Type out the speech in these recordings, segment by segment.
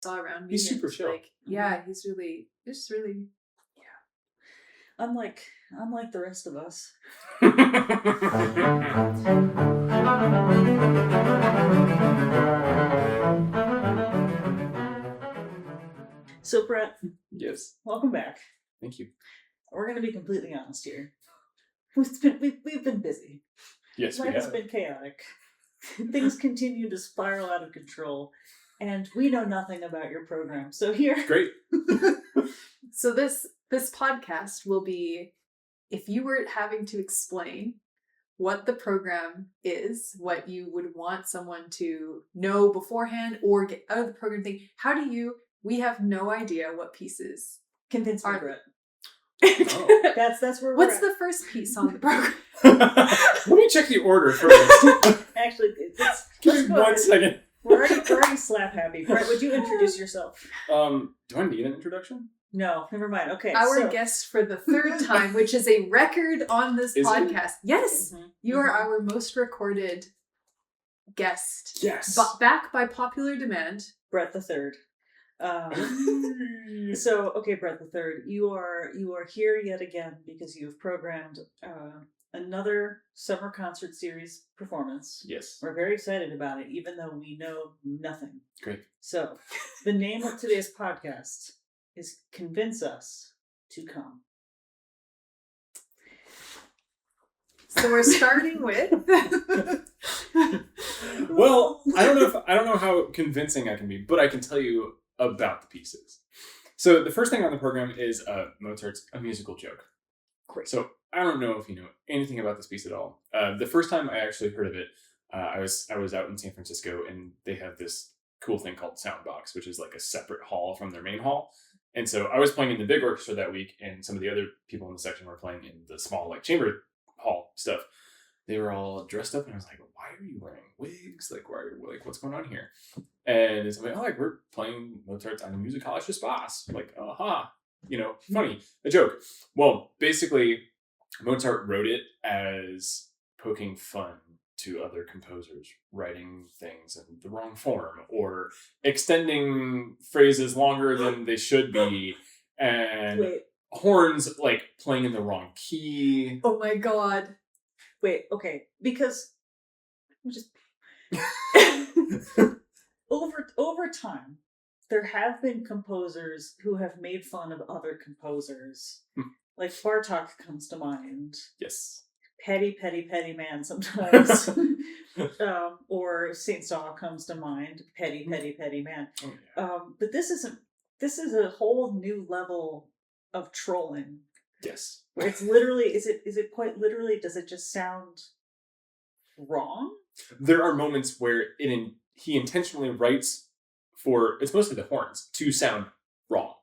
saw around me. He's super chill. Like, yeah, he's just really. Unlike the rest of us. So, Brett. Yes. Welcome back. Thank you. We're going to be completely honest here. We've been busy. Yes, Life has been chaotic. Things continue to spiral out of control, and we know nothing about your program. So here. Great. So this podcast will be, if you were having to explain what the program is, what you would want someone to know beforehand or get out of the program thing, we have no idea what pieces. Convince me, Brett. Oh. That's where we're What's at. the first piece on the program? Let me check the order first. Actually, Give me 1 second. We're already slap happy. Brett, would you introduce yourself? Do I need an introduction? No, never mind. Okay. Our guest for the third time, which is a record on this podcast. Yes, you are our most recorded guest. Yes. Back by popular demand. Brett the Third. So, okay, Brett the Third, you are here yet again because you've programmed another summer concert series performance. Yes. We're very excited about it, even though we know nothing. Great. So, the name of today's podcast is Convince Us to Come. So we're starting with. Well, I don't know how convincing I can be, but I can tell you about the pieces. So the first thing on the program is Mozart's A Musical Joke. Great. So I don't know if you know anything about this piece at all. The first time I actually heard of it, I was out in San Francisco, and they have this cool thing called Soundbox, which is like a separate hall from their main hall. And so I was playing in the big orchestra that week, and some of the other people in the section were playing in the small like chamber hall stuff. They were all dressed up, and I was like, "Why are you wearing wigs? Like, what's going on here?" And it's like, "Oh, like we're playing Mozart's Eine musikalische Spaß." Like, aha, funny, a joke. Well, basically, Mozart wrote it as poking fun to other composers writing things in the wrong form or extending phrases longer than they should be, and horns like playing in the wrong key. Oh my god. Wait, okay, because just over time, there have been composers who have made fun of other composers. Like Bartok comes to mind. Yes. Petty man sometimes. Or Saint Saw comes to mind. Petty man. Oh, yeah. But this is a whole new level of trolling. Yes. Where it's literally, is it quite literally, does it just sound wrong? There are moments where he intentionally writes it's mostly the horns, to sound wrong.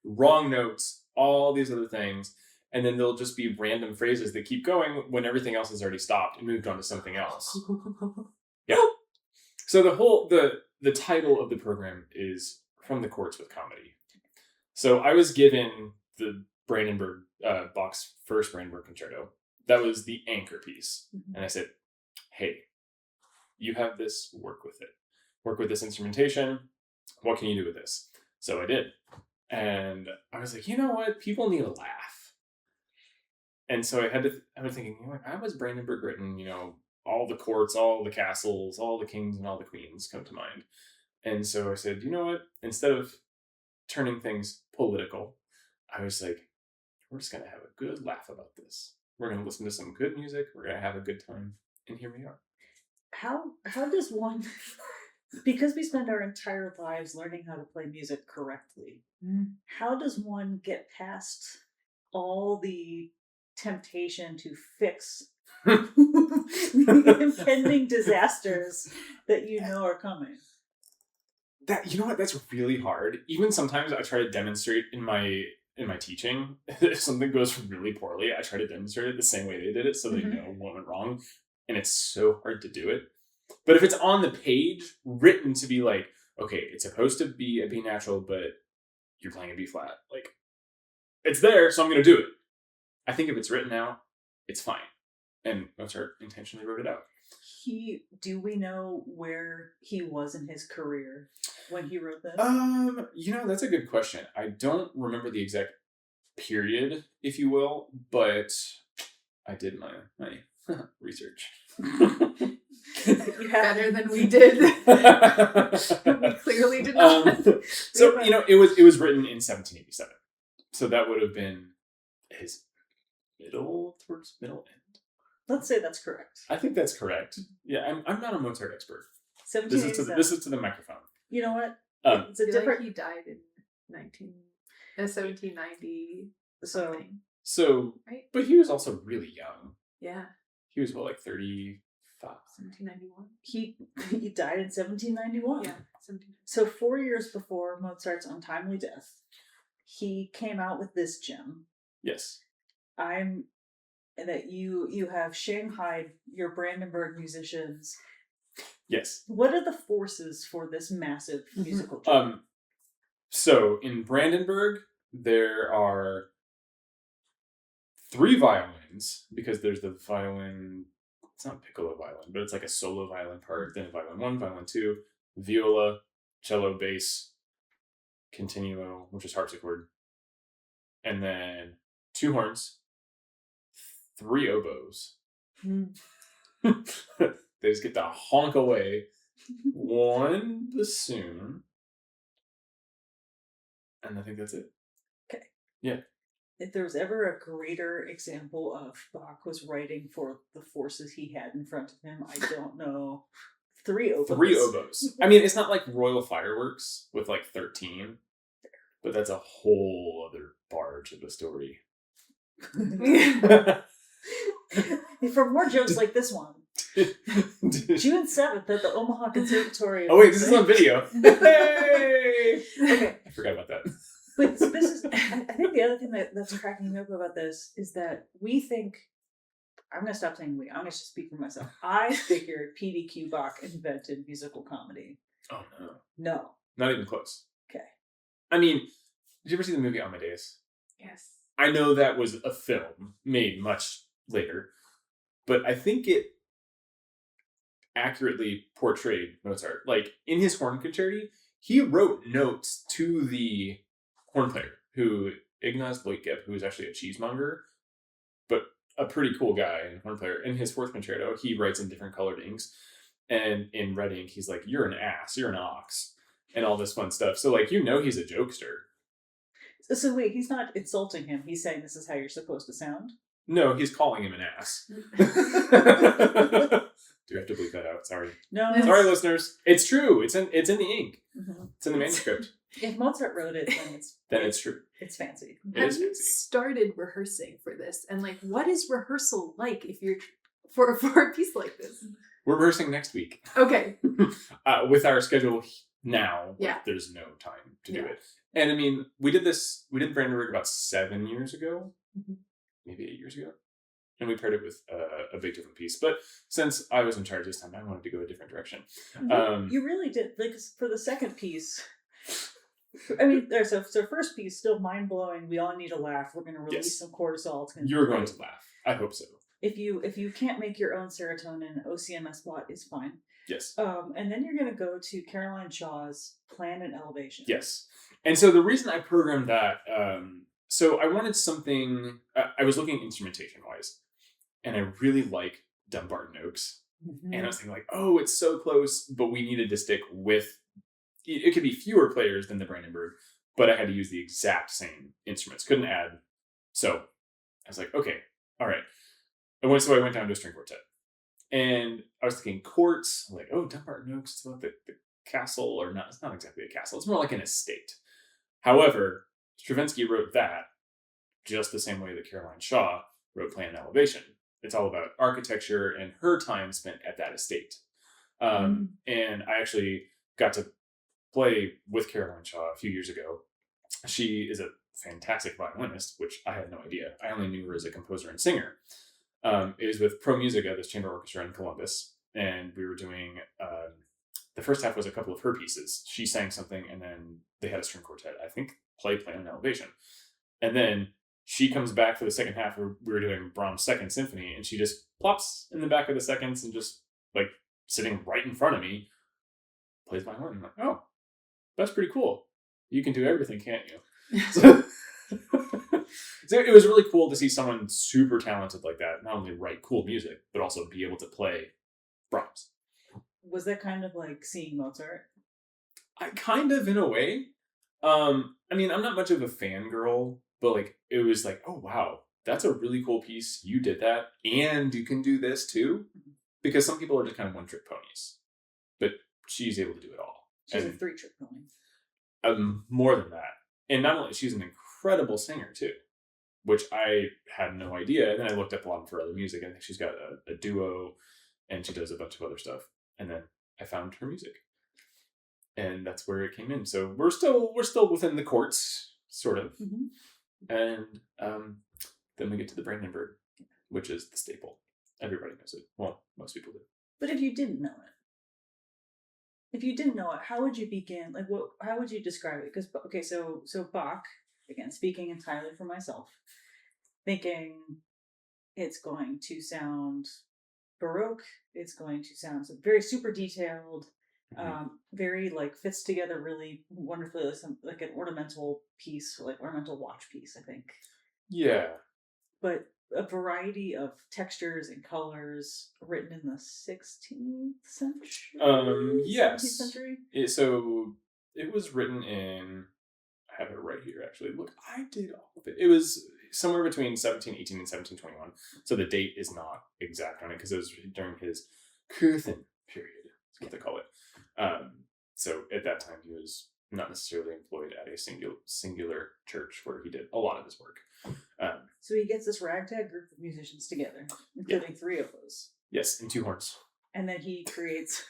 Wrong notes, all these other things. And then there'll just be random phrases that keep going when everything else has already stopped and moved on to something else. Yeah. So the title of the program is From the Courts with Comedy. So I was given the Brandenburg Bach's first Brandenburg Concerto. That was the anchor piece. Mm-hmm. And I said, hey, you have this, work with it. Work with this instrumentation. What can you do with this? So I did. And I was like, you know what? People need a laugh. And so I was thinking, I was Brandenburg written, all the courts, all the castles, all the kings and all the queens come to mind. And so I said, you know what? Instead of turning things political, I was like, we're just going to have a good laugh about this. We're going to listen to some good music. We're going to have a good time. And here we are. How does one, because we spend our entire lives learning how to play music correctly, how does one get past all the temptation to fix the impending disasters that are coming? That's really hard. Even sometimes I try to demonstrate in my teaching, if something goes really poorly, I try to demonstrate it the same way they did it so they know what went wrong. And it's so hard to do it. But if it's on the page, written to be like, okay, it's supposed to be a B natural, but you're playing a B flat. Like, it's there, so I'm going to do it. I think if it's written out, it's fine. And Mozart intentionally wrote it out. do we know where he was in his career when he wrote this? That's a good question. I don't remember the exact period, if you will, but I did my research. Better than we did. We clearly did not. So it was written in 1787. So that would have been his towards middle end. Let's say that's correct. I think that's correct. Yeah, I'm not a Mozart expert. 1787. This is to the microphone. You know what? It's I a feel different. like he died in 1790. So, right? But he was also really young. Yeah. He was like 35. 1791. He died in 1791. Yeah. 1791. So 4 years before Mozart's untimely death, he came out with this gem. Yes. That you have Shanghai, your Brandenburg musicians. Yes. What are the forces for this massive musical gem? So in Brandenburg, there are 3 violins, because there's the violin, it's not piccolo violin, but it's like a solo violin part, then violin 1, violin 2, viola, cello, bass, continuo, which is harpsichord, and then 2 horns, 3 oboes. They just get to honk away. 1 bassoon. And I think that's it. Okay. Yeah. If there was ever a greater example of Bach was writing for the forces he had in front of him, I don't know. 3 oboes. 3 oboes. I mean, it's not like Royal Fireworks with like 13, but that's a whole other barge of a story. For more jokes like this one, June 7th at the Omaha Conservatory. Oh wait, this is on video. Hey! Okay. I forgot about that. But this is, I think the other thing that's cracking me up about this is that we think, I'm going to stop saying we, I'm going to speak for myself. I figured PDQ Bach invented musical comedy. Oh no. No. Not even close. Okay. I mean, did you ever see the movie Amadeus? Yes. I know that was a film made much later, but I think it accurately portrayed Mozart. Like, in his horn concerti, he wrote notes to the horn player, Ignaz Leutgeb, who is actually a cheesemonger, but a pretty cool guy and horn player. In his fourth concerto, he writes in different colored inks, and in red ink, he's like, "You're an ass, you're an ox," and all this fun stuff. So, like, he's a jokester. So wait, he's not insulting him. He's saying this is how you're supposed to sound? No, he's calling him an ass. Do you have to bleep that out? Sorry. No. Sorry, listeners. It's true. It's in the ink. Mm-hmm. It's in the manuscript. If Mozart wrote it, then it's true. It's fancy. Have you started rehearsing for this? And like, what is rehearsal like if you're for a piece like this? We're rehearsing next week. Okay. With our schedule now, yeah, there's no time to do it. And I mean, we did Brandenburg about 7 years ago, maybe 8 years ago. And we paired it with a big different piece. But since I was in charge this time, I wanted to go a different direction. You really did. Like, for the second piece, I mean, so first piece, still mind-blowing. We all need a laugh. We're going to release some cortisol. You're going to laugh. I hope so. If you can't make your own serotonin, OCMS bot is fine. Yes. And then you're going to go to Caroline Shaw's Plan and Elevation. Yes. And so the reason I programmed that, so I wanted something, I was looking instrumentation-wise, and I really like Dumbarton Oaks. Mm-hmm. And I was thinking like, oh, it's so close, but we needed to stick with, it could be fewer players than the Brandenburg, but I had to use the exact same instruments, couldn't add. So I was like, okay, all right. I went down to a string quartet. And I was thinking courts, like, oh, Dumbarton Oaks, it's about the castle, or not, it's not exactly a castle, it's more like an estate. However, Stravinsky wrote that just the same way that Caroline Shaw wrote Plan and Elevation. It's all about architecture and her time spent at that estate. And I actually got to play with Caroline Shaw a few years ago. She is a fantastic violinist, which I had no idea. I only knew her as a composer and singer. It was with Pro Musica, this chamber orchestra in Columbus, and we were doing, the first half was a couple of her pieces. She sang something, and then they had a string quartet, I think, play Plan and Elevation. And then she comes back for the second half where we were doing Brahms' Second Symphony, and she just plops in the back of the seconds and just like sitting right in front of me, plays violin. I'm like, oh, that's pretty cool. You can do everything, can't you? So, so it was really cool to see someone super talented like that not only write cool music, but also be able to play Brahms. Was that kind of like seeing Mozart? I kind of, in a way. I mean, I'm not much of a fangirl, but like it was like, oh wow, that's a really cool piece. You did that, and you can do this too. Because some people are just kind of one-trick ponies, but she's able to do it all. She's and, a 3-trick pony. More than that, and not only she's an incredible singer too, which I had no idea. And then I looked up a lot of her other music, and I think she's got a duo, and she does a bunch of other stuff. And then I found her music, and that's where it came in. So we're still within the courts, sort of, and then we get to the Brandenburg, which is the staple. Everybody knows it. Well, most people do. But if you didn't know it, how would you begin? Like, how would you describe it? Because okay, so Bach, again, speaking entirely for myself, thinking it's going to sound Baroque. It's going to sound very super detailed, very like fits together really wonderfully, like an ornamental piece, like ornamental watch piece, I think. Yeah. But a variety of textures and colors, written in the 16th century. Yes. 17th century. So it was written in. I have it right here. Actually, look, I did all of it. It was somewhere between 1718 and 1721. So the date is not exact on it because it was during his Kirthen period. That's what they call it. So at that time, he was not necessarily employed at a singular church where he did a lot of his work. So he gets this ragtag group of musicians together, including 3 of those. Yes, and 2 horns. And then he creates...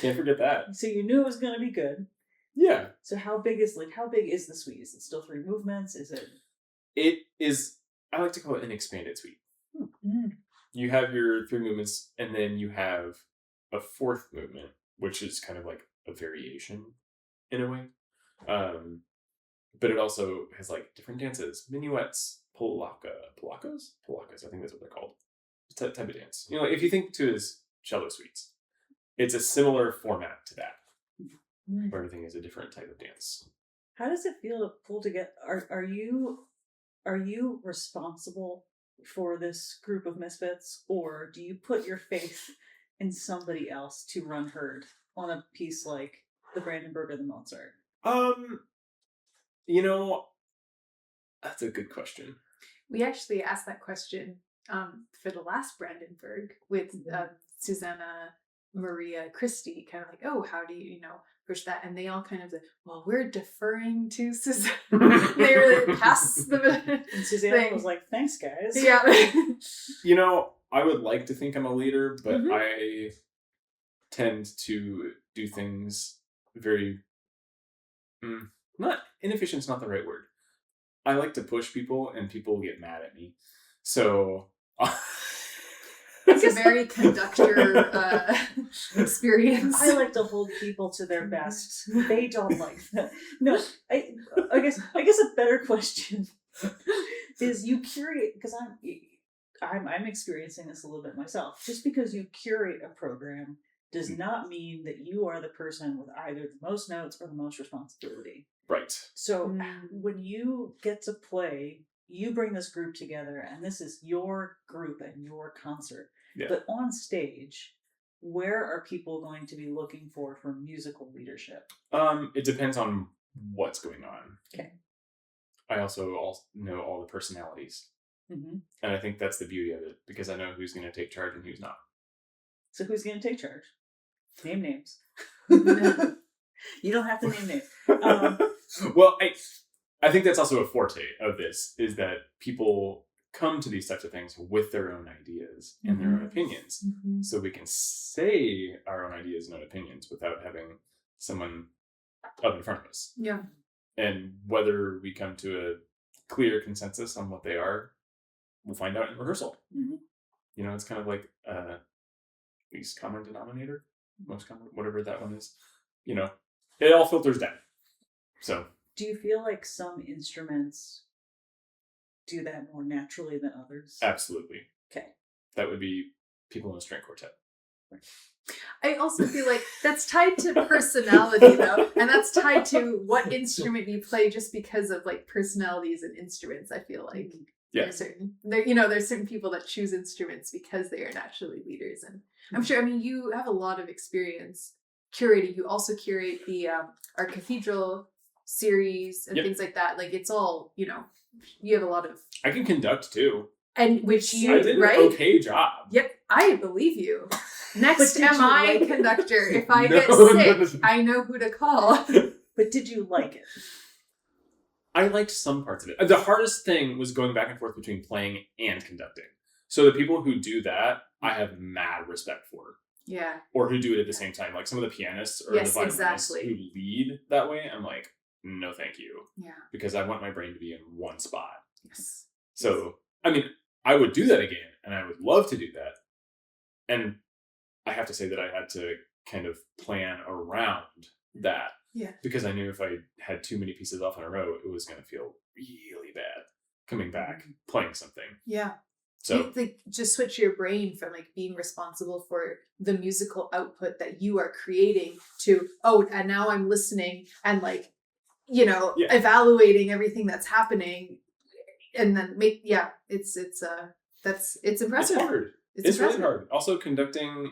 Can't forget that. So you knew it was going to be good. Yeah. So how big is the suite? Is it still 3 movements? Is it... It is, I like to call it an expanded suite. You have your 3 movements, and then you have a 4th movement, which is kind of like a variation in a way. But it also has like different dances, minuets, polacas, I think that's what they're called. Type of dance. You know, if you think to his cello suites, it's a similar format to that, where everything is a different type of dance. How does it feel to pull together? Are you responsible for this group of misfits, or do you put your faith in somebody else to run herd on a piece like the Brandenburg or the Mozart? You know, that's a good question. We actually asked that question for the last Brandenburg with Susanna Maria Christie, kind of like, oh, how do you push that? And they all kind of said, well, we're deferring to Susanna. They really passed the and Susanna was like, thanks, guys. Yeah. I would like to think I'm a leader, but I tend to do things very... not inefficient's not the right word. I like to push people, and people get mad at me. So it's a very conductor experience. I like to hold people to their best. They don't like that. No, I guess a better question is you curate, because I'm experiencing this a little bit myself. Just because you curate a program does not mean that you are the person with either the most notes or the most responsibility. Right. So when you get to play, you bring this group together, and this is your group and your concert. Yeah. But on stage, where are people going to be looking for musical leadership? It depends on what's going on. Okay. I also know all the personalities. And I think that's the beauty of it, because I know who's going to take charge and who's not. So who's going to take charge? Name names. You don't have to name names. Well, I think that's also a forte of this, is that people come to these types of things with their own ideas and their own opinions. So we can say our own ideas and own opinions without having someone up in front of us. Yeah. And whether we come to a clear consensus on what they are, we'll find out in rehearsal. It's kind of like least common denominator, most common, whatever that one is. It all filters down. So, do you feel like some instruments do that more naturally than others? Absolutely. Okay. That would be people in a string quartet. I also feel like that's tied to personality though, and that's tied to what instrument you play, just because of like personalities and instruments. I feel like there's certain people that choose instruments because they are naturally leaders, and I'm sure. I mean, you have a lot of experience curating. You also curate the our cathedral series and things like that. Like it's all, you have a lot of. I can conduct too. And which you, I did an okay job. Yep, I believe you. Next MI conductor, if I get sick, I know who to call. But did you like it? I liked some parts of it. The hardest thing was going back and forth between playing and conducting. So the people who do that, I have mad respect for. Yeah. Or who do it at the same time. Like some of the pianists or the violinists who lead that way, I'm like, no thank you. Yeah. Because I want my brain to be in one spot. Yes. So, I mean, I would do that again, and I would love to do that. And I have to say that I had to kind of plan around that. Yeah. Because I knew if I had too many pieces off in a row, it was going to feel really bad coming back, playing something. Yeah. So you just switch your brain from like being responsible for the musical output that you are creating to, and now I'm listening and like, evaluating everything that's happening. And then it's impressive. It's hard. It's really hard. Also conducting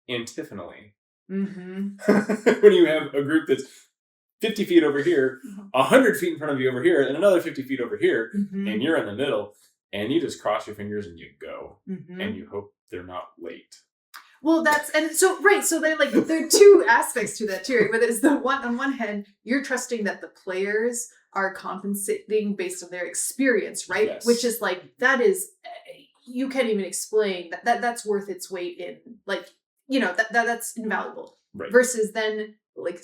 antiphonally. Mm-hmm. When you have a group that's 50 feet over here, 100 feet in front of you over here, and another 50 feet over here, and you're in the middle, and you just cross your fingers and you go, and you hope they're not late. Well, so they're like, there are two aspects to that too, right? Whether it's on one hand, you're trusting that the players are compensating based on their experience, right? Yes. Which is like, that is, you can't even explain that's worth its weight in, like, that's invaluable. Right. Versus then like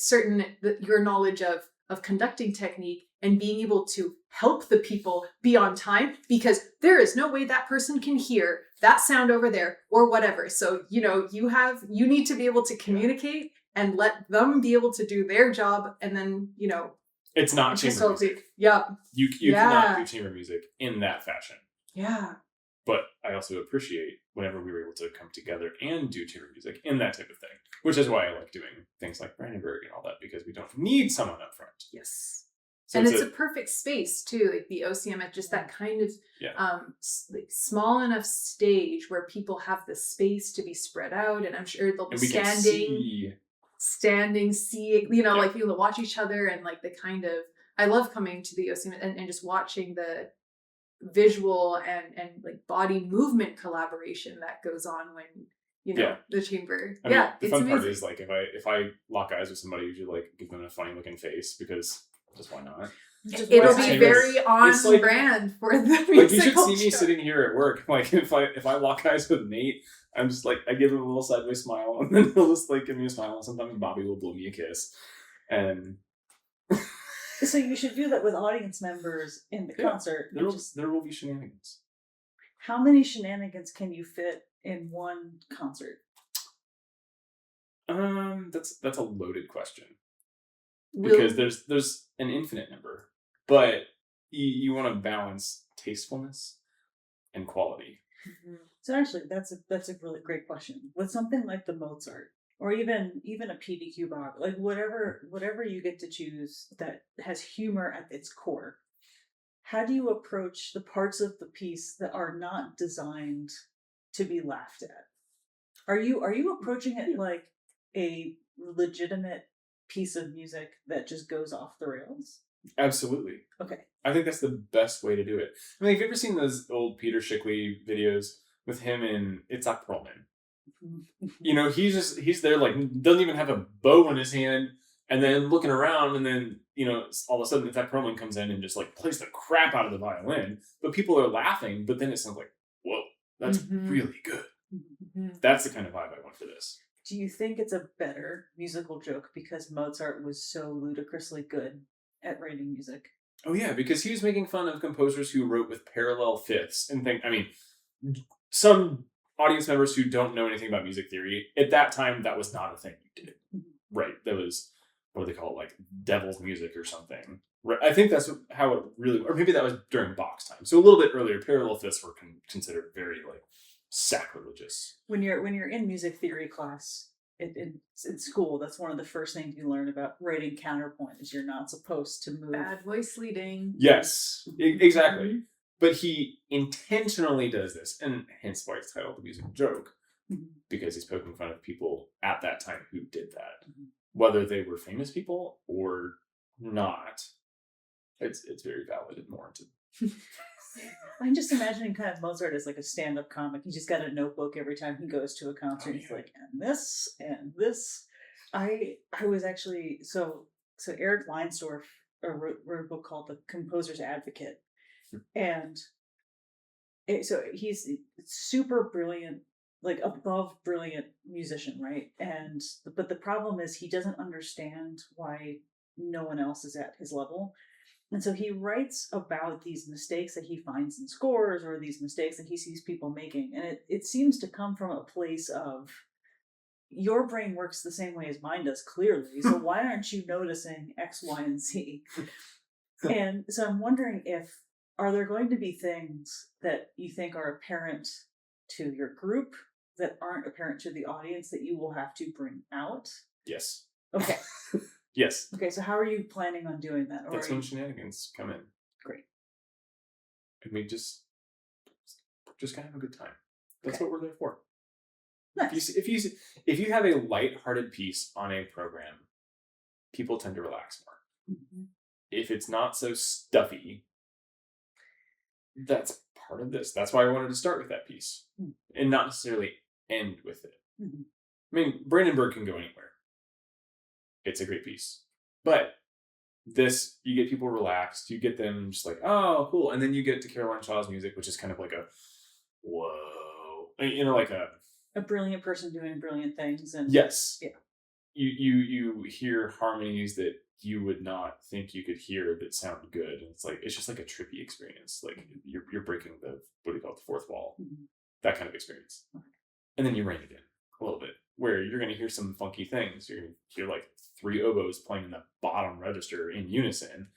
your knowledge of conducting technique and being able to help the people be on time, because there is no way that person can hear that sound over there or whatever. So, you need to be able to communicate and let them be able to do their job. And then, it's not chamber music. Yeah. You cannot do chamber music in that fashion. Yeah. But I also appreciate whenever we were able to come together and do chamber music in that type of thing, which is why I like doing things like Brandenburg and all that, because we don't need someone up front. Yes. So and it's a perfect space too, like the OCM at just that kind of like small enough stage where people have the space to be spread out, and I'm sure they'll be standing, seeing, like people watch each other, and like the kind of, I love coming to the OCM and just watching the visual and like body movement collaboration that goes on when the chamber. I mean, the fun part is like if I lock eyes with somebody, usually like give them a funny looking face, because just why not? It'll be very on brand for the musical like you should see me sitting here at work. Like if I lock eyes with Nate, I'm just like, I give him a little sideways smile, and then he'll just like give me a smile, and sometimes Bobby will blow me a kiss. And so you should do that with audience members in the concert. There will be shenanigans. How many shenanigans can you fit in one concert? That's a loaded question. Because there's an infinite number, but you want to balance tastefulness and quality. So actually, that's a really great question. With something like the Mozart, or even a PDQ Bach, like whatever you get to choose that has humor at its core, how do you approach the parts of the piece that are not designed to be laughed at? Are you approaching it like a legitimate piece of music that just goes off the rails? Absolutely. Okay. I think that's the best way to do it. I mean, have you ever seen those old Peter Schickley videos with him and Itzhak Perlman? He's there, like, doesn't even have a bow in his hand, and then looking around, and then, all of a sudden Itzhak Perlman comes in and just, like, plays the crap out of the violin, but people are laughing, but then it sounds like, whoa, that's really good. That's the kind of vibe I want for this. Do you think it's a better musical joke because Mozart was so ludicrously good at writing music? Oh yeah, because he was making fun of composers who wrote with parallel fifths and some audience members who don't know anything about music theory, at that time that was not a thing you did. Right. That was, what do they call it, like devil's music or something. Right. I think that's how it really, or maybe that was during Bach's time. So a little bit earlier, parallel fifths were considered very like sacrilegious. When you're in music theory class in school, that's one of the first things you learn about writing counterpoint is you're not supposed to move. Bad voice leading. Yes, exactly. But he intentionally does this, and hence why it's titled The Musical Joke, because he's poking fun of people at that time who did that. Whether they were famous people or not, it's very valid and warranted. I'm just imagining kind of Mozart as like a stand-up comic. He just got a notebook every time he goes to a concert. He's like, and this and this. I was actually so Eric Leinsdorf wrote a book called The Composer's Advocate, and so he's super brilliant, like above brilliant musician, right? And but the problem is he doesn't understand why no one else is at his level. And so he writes about these mistakes that he finds in scores or these mistakes that he sees people making. And it seems to come from a place of, your brain works the same way as mine does, clearly. So why aren't you noticing X, Y, and Z? And so I'm wondering are there going to be things that you think are apparent to your group that aren't apparent to the audience that you will have to bring out? Yes. Okay. Yes. Okay, so how are you planning on doing that? Or That's when shenanigans come in. Great. And we just kind of have a good time. That's what we're there for. Nice. If you have a lighthearted piece on a program, people tend to relax more. If it's not so stuffy, that's part of this. That's why I wanted to start with that piece and not necessarily end with it. I mean, Brandenburg can go anywhere. It's a great piece. But this, you get people relaxed. You get them just like, oh, cool. And then you get to Caroline Shaw's music, which is kind of like a, whoa. Like a brilliant person doing brilliant things. And yes. Yeah. You hear harmonies that you would not think you could hear that sound good. And it's just like a trippy experience. Like you're breaking the, what do you call it, the fourth wall. That kind of experience. And then you rein it in a little bit, where you're going to hear some funky things. You're going to hear like 3 oboes playing in the bottom register in unison,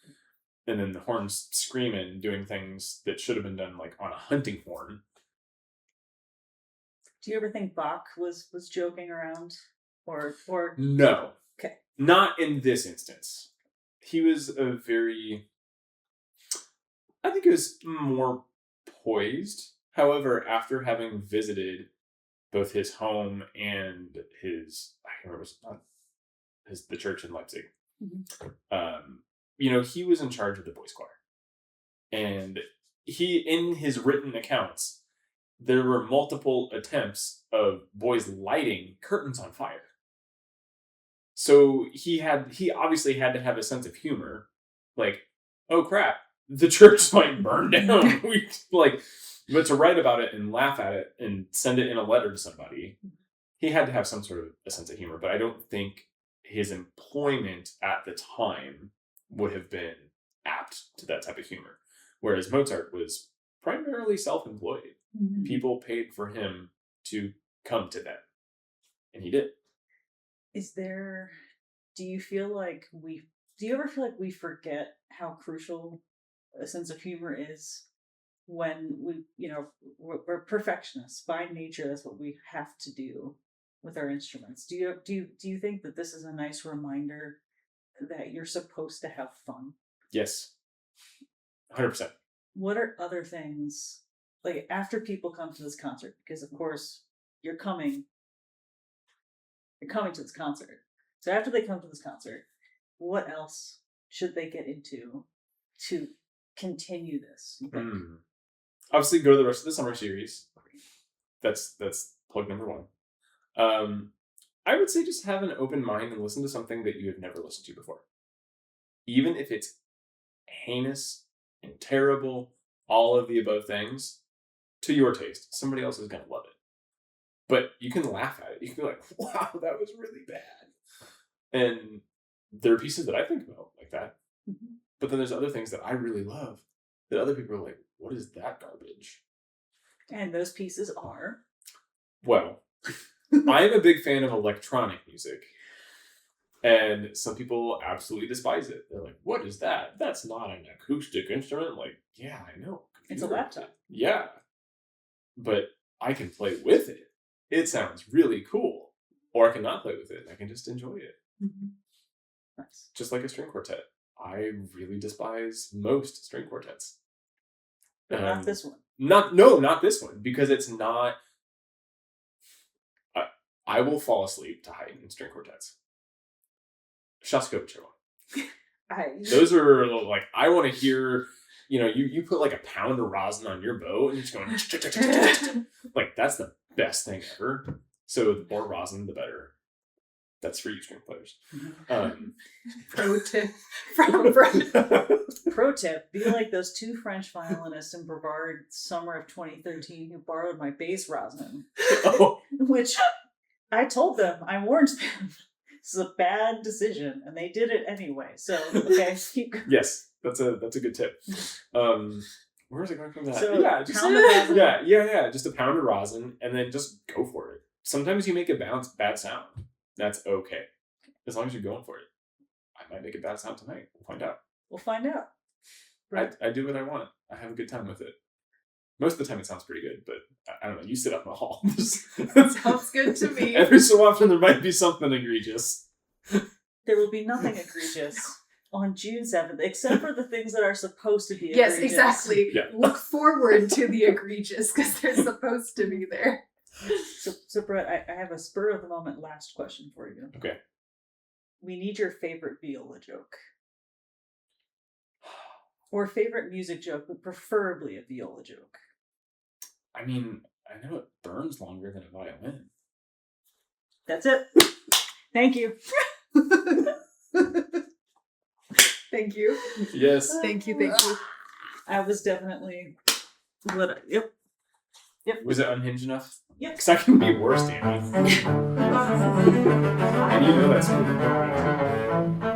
and then the horns screaming, doing things that should have been done like on a hunting horn. Do you ever think Bach was joking around, or no? Okay, not in this instance. He was I think he was more poised. However, after having visited both his home and the church in Leipzig. He was in charge of the boys' choir. And in his written accounts, there were multiple attempts of boys lighting curtains on fire. So he obviously had to have a sense of humor. Like, oh crap, the church might burn down. But to write about it and laugh at it and send it in a letter to somebody, he had to have some sort of a sense of humor. But I don't think his employment at the time would have been apt to that type of humor. Whereas Mozart was primarily self-employed. People paid for him to come to them. And he did. Do you ever feel like we forget how crucial a sense of humor is when we're perfectionists by nature? That's what we have to do with our instruments. Do you think that this is a nice reminder that you're supposed to have fun? Yes. 100%. What are other things, like after people come to this concert, because of course you're coming to this concert. So after they come to this concert, what else should they get into to continue this? Obviously, go to the rest of the summer series. That's plug number 1. I would say just have an open mind and listen to something that you have never listened to before. Even if it's heinous and terrible, all of the above things, to your taste, somebody else is going to love it. But you can laugh at it. You can be like, wow, that was really bad. And there are pieces that I think about like that. But then there's other things that I really love that other people are like, what is that garbage? And those pieces are? Well, I'm a big fan of electronic music. And some people absolutely despise it. They're like, what is that? That's not an acoustic instrument. I'm like, yeah, I know. It's a laptop. Yeah. But I can play with it. It sounds really cool. Or I can not play with it. I can just enjoy it. Mm-hmm. Nice. Just like a string quartet. I really despise most string quartets. But not this one. Not this one, because it's not. I will fall asleep to Haydn string quartets. Shostakovich. Those are like, I want to hear. You put like a pound of rosin on your bow and you're just going like, that's the best thing ever. So the more rosin, the better. That's for you string players. Pro tip from Brett. Pro tip: be like those two French violinists in Brevard, summer of 2013, who borrowed my bass rosin. Which I told them, I warned them, this is a bad decision, and they did it anyway. So okay, keep. Yes, that's a good tip. Where is it going from that? So, yeah, just a pound of rosin, and then just go for it. Sometimes you make a bad sound. That's okay, as long as you're going for it. I might make a bad sound tonight. We'll find out. We'll find out. Right. I do what I want. I have a good time with it. Most of the time it sounds pretty good, but I don't know. You sit up in the hall. Sounds good to me. Every so often there might be something egregious. There will be nothing egregious on June 7th, except for the things that are supposed to be egregious. Yes, exactly. Yeah. Look forward to the egregious, because they're supposed to be there. So Brett, I have a spur of the moment last question for you. Okay. We need your favorite viola joke. Or favorite music joke, but preferably a viola joke. I mean, I know it burns longer than a violin. That's it. Thank you. Thank you. Yes. Thank you. I was definitely... Yep. Was it unhinged enough? Yep. Because I can be worse, Dani. And you know that's cool.